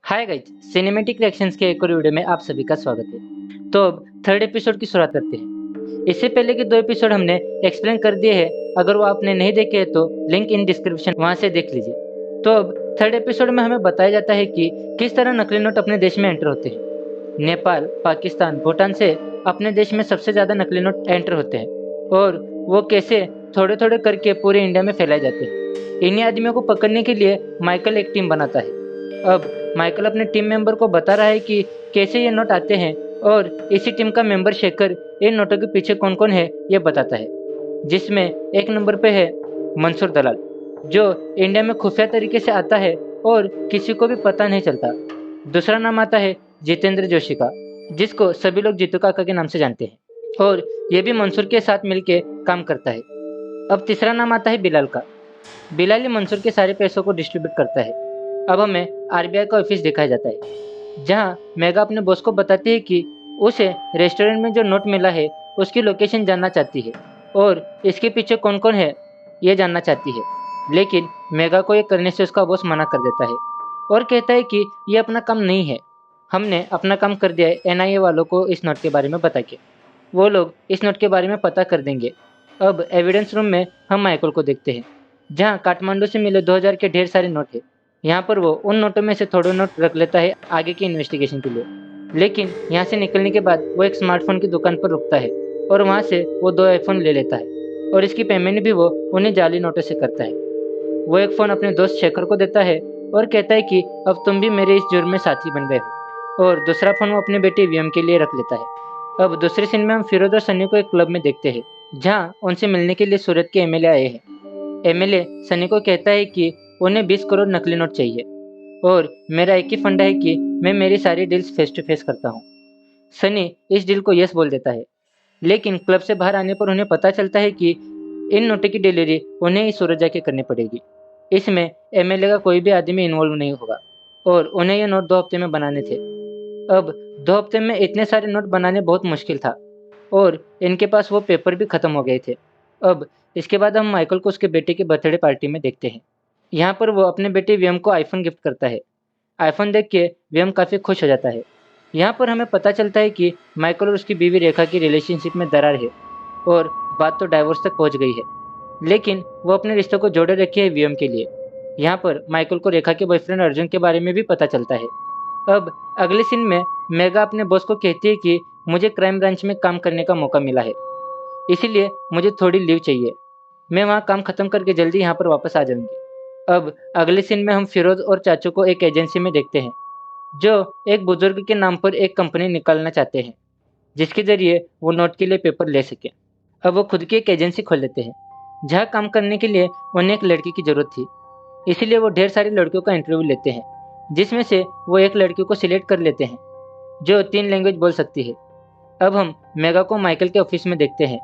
Hi guys, cinematic reactions के एक और वीडियो में आप सभी का स्वागत है। तो अब थर्ड एपिसोड की शुरुआत करते हैं। इससे पहले के 2 एपिसोड हमने एक्सप्लेन कर दिए हैं। अगर वो आपने नहीं देखे हैं तो लिंक इन डिस्क्रिप्शन वहां से देख लीजिए। तो अब थर्ड एपिसोड में हमें बताया जाता है कि किस तरह नकली नोट अपने देश में एंटर होते हैं। नेपाल, पाकिस्तान, भूटान से अपने देश में सबसे ज्यादा नकली नोट एंटर होते हैं और वो कैसे थोड़े थोड़े करके पूरे इंडिया में फैलाए जाते हैं। इन्हीं आदमियों को पकड़ने के लिए माइकल एक टीम बनाता है। अब माइकल अपने टीम मेंबर को बता रहा है कि कैसे ये नोट आते हैं और इसी टीम का मेंबर शेखर इन नोटों के पीछे कौन कौन है ये बताता है। जिसमें एक नंबर पे है मंसूर दलाल, जो इंडिया में खुफिया तरीके से आता है और किसी को भी पता नहीं चलता। दूसरा नाम आता है जितेंद्र जोशी का, जिसको सभी लोग जीतू काका के नाम से जानते हैं और ये भी मंसूर के साथ मिलके काम करता है। अब तीसरा नाम आता है बिलाल का। बिलाल ही मंसूर के सारे पैसों को डिस्ट्रीब्यूट करता है। अब हमें आरबीआई का ऑफिस दिखाया जाता है, जहां मेगा अपने बॉस को बताती है कि उसे रेस्टोरेंट में जो नोट मिला है उसकी लोकेशन जानना चाहती है और इसके पीछे कौन कौन है ये जानना चाहती है। लेकिन मेगा को ये करने से उसका बॉस मना कर देता है और कहता है कि ये अपना काम नहीं है। हमने अपना काम कर दिया है एनआईए वालों को इस नोट के बारे में बता के। वो लोग इस नोट के बारे में पता कर देंगे। अब एविडेंस रूम में हम माइकल को देखते हैं, जहाँ काठमांडू से मिले 2000 के ढेर सारे नोट है। यहाँ पर वो उन नोटों में से थोड़े नोट रख लेता है आगे की इन्वेस्टिगेशन के लिए। लेकिन यहाँ से निकलने के बाद वो एक स्मार्टफोन की दुकान पर रुकता है और वहाँ से वो 2 आईफोन ले लेता है और इसकी पेमेंट भी वो उन्हीं जाली नोटों से करता है। वो एक फ़ोन अपने दोस्त शेखर को देता है और कहता है कि अब तुम भी मेरे इस जुर्म में साथी बन गए हो, और दूसरा फ़ोन वो अपने बेटे वीएम के लिए रख लेता है। अब दूसरे सीन में हम फिरोज और सन्नी को एक क्लब में देखते हैं, जहाँ उनसे मिलने के लिए सूरत के एमएलए आए हैं। एमएलए सनी को कहता है कि उन्हें 20 करोड़ नकली नोट चाहिए और मेरा एक ही फंडा है कि मैं मेरी सारी डील्स फेस टू फेस करता हूँ। सनी इस डील को यस बोल देता है, लेकिन क्लब से बाहर आने पर उन्हें पता चलता है कि इन नोटों की डिलीवरी उन्हें ही सूरत जाके करनी पड़ेगी। इसमें एमएलए का कोई भी आदमी इन्वॉल्व नहीं होगा और उन्हें ये नोट 2 हफ्ते में बनाने थे। अब 2 हफ्ते में इतने सारे नोट बनाने बहुत मुश्किल था और इनके पास वो पेपर भी खत्म हो गए थे। अब इसके बाद हम माइकल को उसके बेटे की बर्थडे पार्टी में देखते हैं। यहाँ पर वो अपने बेटे वियम को आईफोन गिफ्ट करता है। आईफोन देख के वियम काफ़ी खुश हो जाता है। यहाँ पर हमें पता चलता है कि माइकल और उसकी बीवी रेखा की रिलेशनशिप में दरार है और बात तो डाइवोर्स तक पहुँच गई है। लेकिन वो अपने रिश्ते को जोड़े रखे है वियम के लिए। यहाँ पर माइकल को रेखा के बॉयफ्रेंड अर्जुन के बारे में भी पता चलता है। अब अगले सीन में मेगा अपने बॉस को कहती है कि मुझे क्राइम ब्रांच में काम करने का मौका मिला है, इसीलिए मुझे थोड़ी लीव चाहिए। मैं वहाँ काम खत्म करके जल्दी यहाँ पर वापस आ जाऊंगी। अब अगले सीन में हम फिरोज और चाचू को एक एजेंसी में देखते हैं, जो एक बुजुर्ग के नाम पर एक कंपनी निकालना चाहते हैं, जिसके जरिए वो नोट के लिए पेपर ले सकें। अब वो खुद की एक एजेंसी खोल लेते हैं, जहाँ काम करने के लिए उन्हें एक लड़की की जरूरत थी। इसीलिए वो ढेर सारी लड़कियों का इंटरव्यू लेते हैं, जिसमें से वो एक लड़की को सिलेक्ट कर लेते हैं जो 3 लैंग्वेज बोल सकती है। अब हम मेगा को माइकल के ऑफिस में देखते हैं,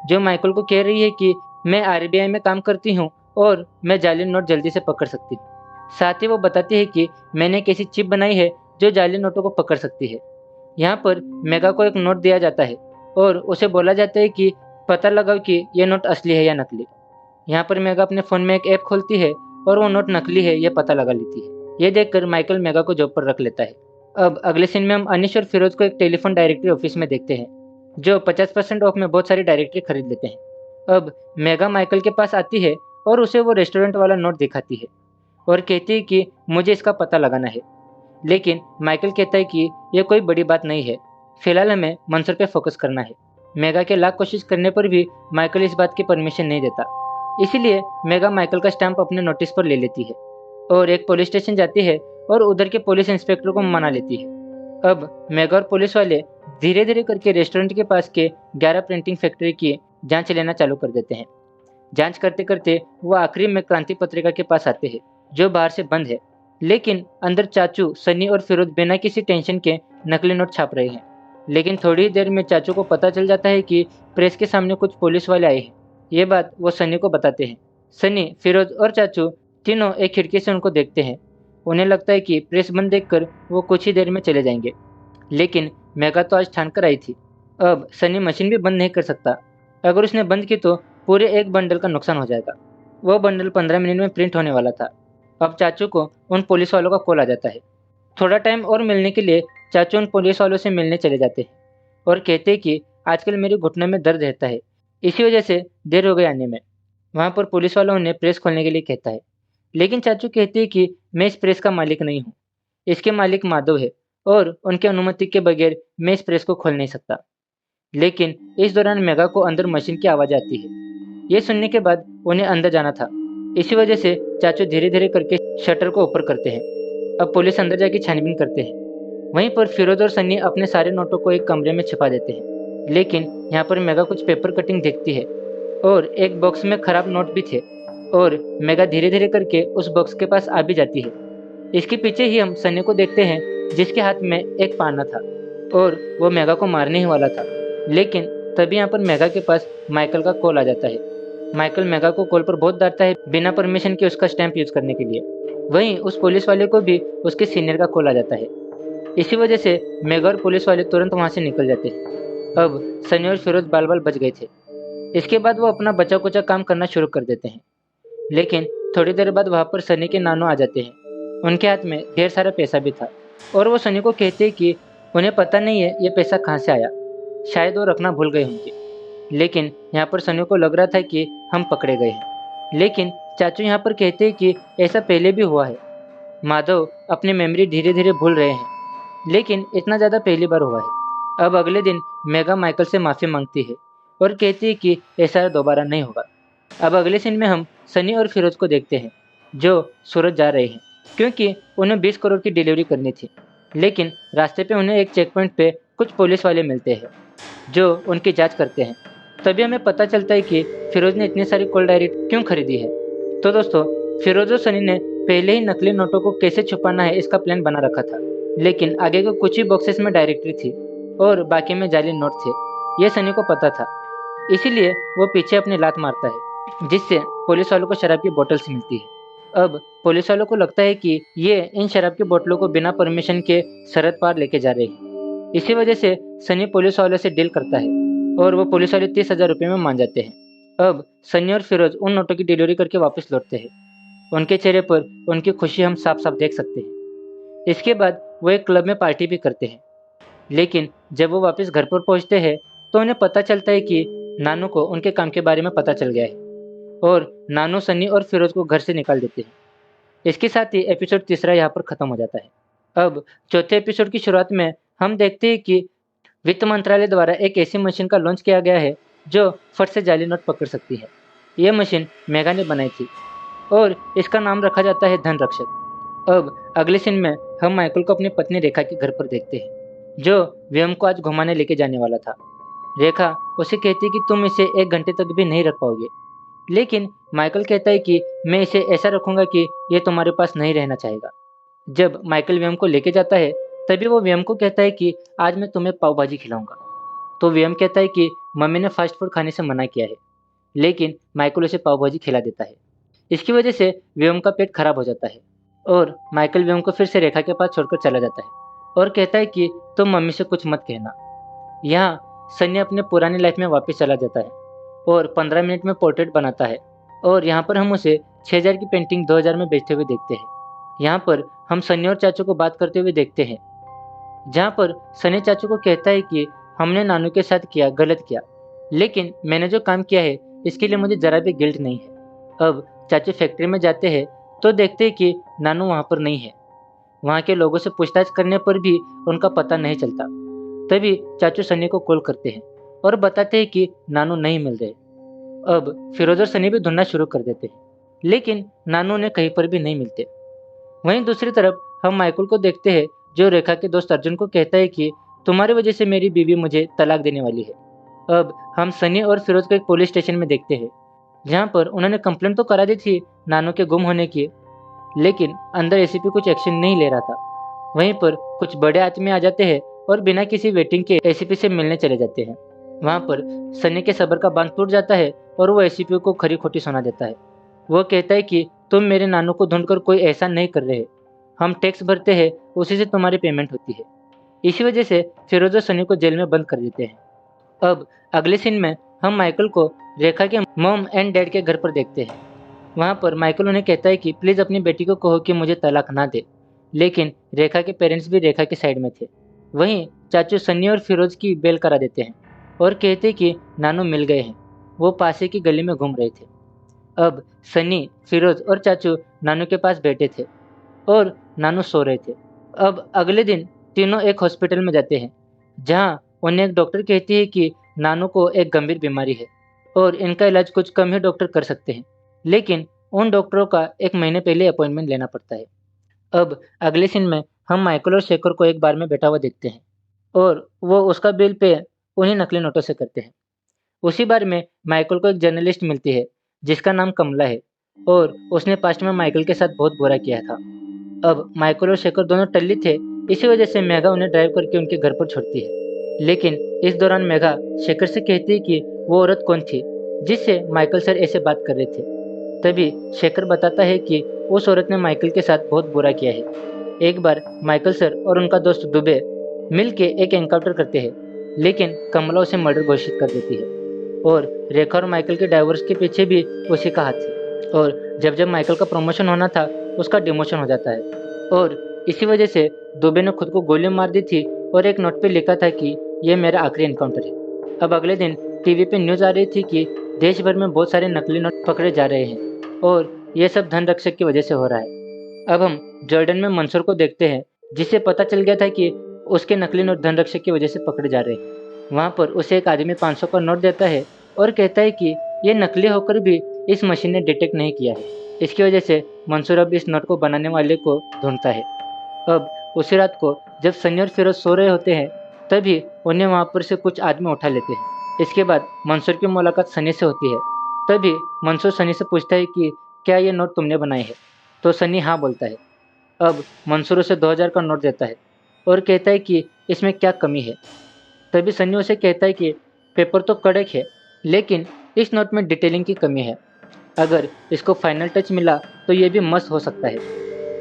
जो माइकल को कह रही है कि मैं आरबीआई में काम करती हूँ और मैं जाली नोट जल्दी से पकड़ सकती हूँ। साथ ही वो बताती है कि मैंने एक ऐसी चिप बनाई है जो जाली नोटों को पकड़ सकती है। यहाँ पर मेगा को एक नोट दिया जाता है और उसे बोला जाता है कि पता लगाओ कि ये नोट असली है या नकली। यहाँ पर मेगा अपने फ़ोन में एक ऐप खोलती है और वो नोट नकली है ये पता लगा लेती है। ये देखकर माइकल मेगा को जॉब पर रख लेता है। अब अगले सीन में हम अनिश और फिरोज को एक टेलीफोन डायरेक्टरी ऑफिस में देखते हैं, जो 50% ऑफ में बहुत सारी डायरेक्टरी खरीद लेते हैं। अब मेगा माइकल के पास आती है और उसे वो रेस्टोरेंट वाला नोट दिखाती है और कहती है कि मुझे इसका पता लगाना है। लेकिन माइकल कहता है कि यह कोई बड़ी बात नहीं है, फिलहाल हमें मंसूर पे फोकस करना है। मेगा के लाख कोशिश करने पर भी माइकल इस बात की परमिशन नहीं देता। इसीलिए मेगा माइकल का स्टैंप अपने नोटिस पर ले लेती है और एक पुलिस स्टेशन जाती है और उधर के पुलिस इंस्पेक्टर को मना लेती है। अब मेगा और पुलिस वाले धीरे धीरे करके रेस्टोरेंट के पास के 11 प्रिंटिंग फैक्ट्री की जांच लेना चालू कर देते हैं। जांच करते करते वो आखिरी में क्रांति पत्रिका के पास आते हैं, जो बाहर से बंद है, लेकिन अंदर चाचू, सनी और फिरोज बिना किसी टेंशन के नकली नोट छाप रहे हैं। लेकिन थोड़ी ही देर में चाचू को पता चल जाता है कि प्रेस के सामने कुछ पुलिस वाले आए हैं। ये बात वो सनी को बताते हैं। सनी, फिरोज और चाचू तीनों एक खिड़की से उनको देखते हैं। उन्हें लगता है कि प्रेस बंद देखकर वो कुछ ही देर में चले जाएंगे, लेकिन मेगा तो आज ठान कर आई थी। अब सनी मशीन भी बंद नहीं कर सकता। अगर उसने बंद की तो पूरे एक बंडल का नुकसान हो जाएगा। वो बंडल 15 मिनट में प्रिंट होने वाला था। अब चाचू को उन पुलिस वालों का कॉल आ जाता है। थोड़ा टाइम और मिलने के लिए चाचू उन पुलिस वालों से मिलने चले जाते हैं और कहते हैं कि आजकल मेरे घुटने में दर्द रहता है, इसी वजह से देर हो गई आने में। वहाँ पर पुलिस वाला उन्हें प्रेस खोलने के लिए कहता है, लेकिन चाचू कहते हैं कि मैं इस प्रेस का मालिक नहीं हूँ, इसके मालिक माधव है और उनकी अनुमति के बगैर मैं इस प्रेस को खोल नहीं सकता। लेकिन इस दौरान मेघा को अंदर मशीन की आवाज़ आती है। ये सुनने के बाद उन्हें अंदर जाना था, इसी वजह से चाचू धीरे-धीरे करके शटर को ऊपर करते हैं। अब पुलिस अंदर जाके छानबीन करते हैं। वहीं पर फिरोज और सन्नी अपने सारे नोटों को एक कमरे में छिपा देते हैं। लेकिन यहाँ पर मेघा कुछ पेपर कटिंग देखती है और एक बॉक्स में खराब नोट भी थे और मेघा धीरे-धीरे करके उस बॉक्स के पास आ भी जाती है। इसके पीछे ही हम सन्नी को देखते हैं जिसके हाथ में एक पाना था और वो मेघा को मारने ही वाला था। लेकिन तभी यहाँ पर मेघा के पास माइकल का कॉल आ जाता है। माइकल मेघा को कॉल पर बहुत डांटता है बिना परमिशन के उसका स्टैंप यूज करने के लिए। वहीं उस पुलिस वाले को भी उसके सीनियर का कॉल आ जाता है। इसी वजह से मेघा और पुलिस वाले तुरंत वहां से निकल जाते हैं। अब सनी और फिरोज बाल बाल बच गए थे। इसके बाद वो अपना बचा कुचा काम करना शुरू कर देते हैं। लेकिन थोड़ी देर बाद वहां पर सनी के नानू आ जाते हैं। उनके हाथ में ढेर सारा पैसा भी था और वो सनी को कहते हैं कि उन्हें पता नहीं है ये पैसा कहाँ से आया, शायद वो रखना भूल गए होंगे। लेकिन यहाँ पर सनी को लग रहा था कि हम पकड़े गए हैं। लेकिन चाचू यहाँ पर कहते हैं कि ऐसा पहले भी हुआ है। माधव अपनी मेमोरी धीरे धीरे भूल रहे हैं, लेकिन इतना ज़्यादा पहली बार हुआ है। अब अगले दिन मेघा माइकल से माफ़ी मांगती है और कहती है कि ऐसा दोबारा नहीं होगा। अब अगले सीन में हम सनी और फिरोज को देखते हैं जो सूरत जा रहे हैं क्योंकि उन्हें 20 करोड़ की डिलीवरी करनी थी। लेकिन रास्ते पे उन्हें एक चेक पॉइंट पे कुछ पुलिस वाले मिलते हैं जो उनकी जांच करते हैं। तभी हमें पता चलता है कि फिरोज ने इतनी सारी कॉल डायरी क्यों खरीदी है। तो दोस्तों, फिरोज और सनी ने पहले ही नकली नोटों को कैसे छुपाना है इसका प्लान बना रखा था। लेकिन आगे के कुछ ही बॉक्सेस में डायरेक्टरी थी और बाकी में जाली नोट थे। ये सनी को पता था, इसीलिए वो पीछे अपनी लात मारता है जिससे पुलिस वालों को शराब की बोतल्स मिलती है। अब पुलिस वालों को लगता है कि ये इन शराब की बोतलों को बिना परमिशन के सरहद पार लेके जा रहे हैं। इसी वजह से सनी पुलिस वालों से डील करता है और वो पुलिस वाले 30,000 रुपये में मान जाते हैं। अब सनी और फिरोज उन नोटों की डिलीवरी करके वापस लौटते हैं। उनके चेहरे पर उनकी खुशी हम साफ साफ देख सकते हैं। इसके बाद वो एक क्लब में पार्टी भी करते हैं। लेकिन जब वो वापस घर पर पहुंचते हैं तो उन्हें पता चलता है कि नानू को उनके काम के बारे में पता चल गया है और नानू सनी और फिरोज को घर से निकाल देते हैं। इसके साथ ही एपिसोड तीसरा यहाँ पर खत्म हो जाता है। अब चौथे एपिसोड की शुरुआत में हम देखते हैं कि वित्त मंत्रालय द्वारा एक ऐसी मशीन का लॉन्च किया गया है जो फट से जाली नोट पकड़ सकती है। यह मशीन मेघा ने बनाई थी और इसका नाम रखा जाता है धन रक्षक। अब अगले सीन में हम माइकल को अपनी पत्नी रेखा के घर पर देखते हैं जो व्योम को आज घुमाने लेके जाने वाला था। रेखा उसे कहती है कि तुम इसे 1 घंटे तक भी नहीं रख पाओगे। लेकिन माइकल कहता है कि मैं इसे ऐसा रखूंगा कि यह तुम्हारे पास नहीं रहना चाहेगा। जब माइकल व्योम को लेके जाता है तभी वो व्योम को कहता है कि आज मैं तुम्हें पाव भाजी खिलाऊंगा। तो व्योम कहता है कि मम्मी ने फास्ट फूड खाने से मना किया है। लेकिन माइकल उसे पाव भाजी खिला देता है। इसकी वजह से व्योम का पेट खराब हो जाता है और माइकल व्योम को फिर से रेखा के पास छोड़कर चला जाता है और कहता है कि तुम मम्मी से कुछ मत कहना। यहाँ सनी अपने पुरानी लाइफ में वापस चला जाता है और 15 मिनट में पोर्ट्रेट बनाता है और यहाँ पर हम उसे 6,000 की पेंटिंग 2,000 में बेचते हुए देखते हैं। यहाँ पर हम सनी और चाचू को बात करते हुए देखते हैं जहाँ पर सनी चाचू को कहता है कि हमने नानू के साथ किया गलत किया, लेकिन मैंने जो काम किया है इसके लिए मुझे जरा भी गिल्ट नहीं है। अब चाचू फैक्ट्री में जाते हैं तो देखते हैं कि नानू वहाँ पर नहीं है। वहाँ के लोगों से पूछताछ करने पर भी उनका पता नहीं चलता। तभी चाचू सनी को कॉल करते हैं और बताते हैं कि नानू नहीं मिल रहे। अब फिरोज और सनी भी ढूंढना शुरू कर देते हैं, लेकिन नानू उन्हें कहीं पर भी नहीं मिलते। वहीं दूसरी तरफ हम माइकल को देखते हैं जो रेखा के दोस्त अर्जुन को कहता है कि तुम्हारी वजह से मेरी बीवी मुझे तलाक देने वाली है। अब हम सनी और फिरोज को एक पुलिस स्टेशन में देखते हैं जहाँ पर उन्होंने कंप्लेंट तो करा दी थी नानू के गुम होने की, लेकिन अंदर एसीपी कुछ एक्शन नहीं ले रहा था। वहीं पर कुछ बड़े आदमी आ जाते हैं और बिना किसी वेटिंग के एसीपी से मिलने चले जाते हैं। वहाँ पर सनी के सब्र का बांध टूट जाता है और वो एसीपी को खरी खोटी सुना देता है। वो कहता है कि तुम मेरे नानू को ढूंढकर कोई ऐसा नहीं कर रहे, हम टैक्स भरते हैं उसी से तुम्हारी पेमेंट होती है। इसी वजह से फिरोज और सनी को जेल में बंद कर देते हैं। अब अगले सीन में हम माइकल को रेखा के मॉम एंड डैड के घर पर देखते हैं। वहाँ पर माइकल उन्हें कहता है कि प्लीज़ अपनी बेटी को कहो कि मुझे तलाक ना दे, लेकिन रेखा के पेरेंट्स भी रेखा की साइड में थे। वहीं चाचू सन्नी और फिरोज की बेल करा देते हैं और कहते कि नानू मिल गए हैं, वो पास की गली में घूम रहे थे। अब सन्नी, फिरोज और चाचू नानू के पास बैठे थे और नानू सो रहे थे। अब अगले दिन तीनों एक हॉस्पिटल में जाते हैं, जहां उन्हें एक डॉक्टर कहती है कि नानू को एक गंभीर बीमारी है और इनका इलाज कुछ कम ही डॉक्टर कर सकते हैं, लेकिन उन डॉक्टरों का 1 महीने पहले अपॉइंटमेंट लेना पड़ता है। अब अगले सीन में हम माइकल और शेखर को एक बार में बैठा हुआ देखते हैं और वो उसका बिल पे उन्हीं नकली नोटों से करते हैं। उसी बार में माइकल को एक जर्नलिस्ट मिलती है जिसका नाम कमला है और उसने पास्ट में माइकल के साथ बहुत बुरा किया था। अब माइकल और शेखर दोनों टल्ली थे, इसी वजह से मेघा उन्हें ड्राइव करके उनके घर पर छोड़ती है। लेकिन इस दौरान मेघा शेखर से कहती है कि वो औरत कौन थी जिससे माइकल सर ऐसे बात कर रहे थे। तभी शेखर बताता है कि उस औरत ने माइकल के साथ बहुत बुरा किया है। एक बार माइकल सर और उनका दोस्त दुबे मिलके एक एनकाउंटर करते हैं, लेकिन कमला उसे मर्डर घोषित कर देती है और रेखा और माइकल के डाइवोर्स के पीछे भी उसी का हाथ है। और जब जब माइकल का प्रमोशन होना था, उसका डिमोशन हो जाता है और इसी वजह से दुबे ने खुद को गोली मार दी थी और एक नोट पे लिखा था कि ये मेरा आखिरी एनकाउंटर है। अब अगले दिन टीवी पे न्यूज़ आ रही थी कि देश भर में बहुत सारे नकली नोट पकड़े जा रहे हैं और ये सब धन रक्षक की वजह से हो रहा है। अब हम जॉर्डन में मंसूर को देखते हैं, जिससे पता चल गया था कि उसके नकली नोट धन रक्षक की वजह से पकड़े जा रहे हैं। वहाँ पर उसे एक आदमी 500 का नोट देता है और कहता है कि ये नकली होकर भी इस मशीन ने डिटेक्ट नहीं किया है। इसकी वजह से मंसूर अब इस नोट को बनाने वाले को ढूंढता है। अब उसी रात को जब सनी और फिरोज सो रहे होते हैं, तभी उन्हें वहाँ पर से कुछ आदमी उठा लेते हैं। इसके बाद मंसूर की मुलाकात सनी से होती है। तभी मंसूर सनी से पूछता है कि क्या ये नोट तुमने बनाए हैं? तो सनी हाँ बोलता है। अब मंसूर उसे 2000 का नोट देता है और कहता है कि इसमें क्या कमी है। तभी सनी उसे कहता है कि पेपर तो कड़क है, लेकिन इस नोट में डिटेलिंग की कमी है। अगर इसको फाइनल टच मिला तो ये भी मस्त हो सकता है।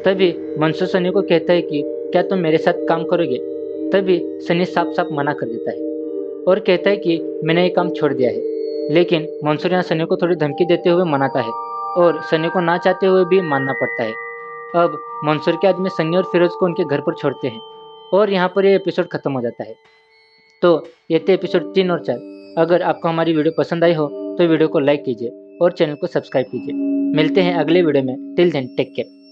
तभी मंसूर सनी को कहता है कि क्या तुम मेरे साथ काम करोगे? तभी सनी साफ साफ मना कर देता है और कहता है कि मैंने ये काम छोड़ दिया है। लेकिन मंसूर यहाँ सनी को थोड़ी धमकी देते हुए मनाता है और सनी को ना चाहते हुए भी मानना पड़ता है। अब मंसूर के आदमी सनी और फिरोज को उनके घर पर छोड़ते हैं और यहाँ पर ये एपिसोड खत्म हो जाता है। तो ये थे एपिसोड 3 और 4। अगर आपको हमारी वीडियो पसंद आई हो तो वीडियो को लाइक कीजिए और चैनल को सब्सक्राइब कीजिए। मिलते हैं अगले वीडियो में। Till then take care.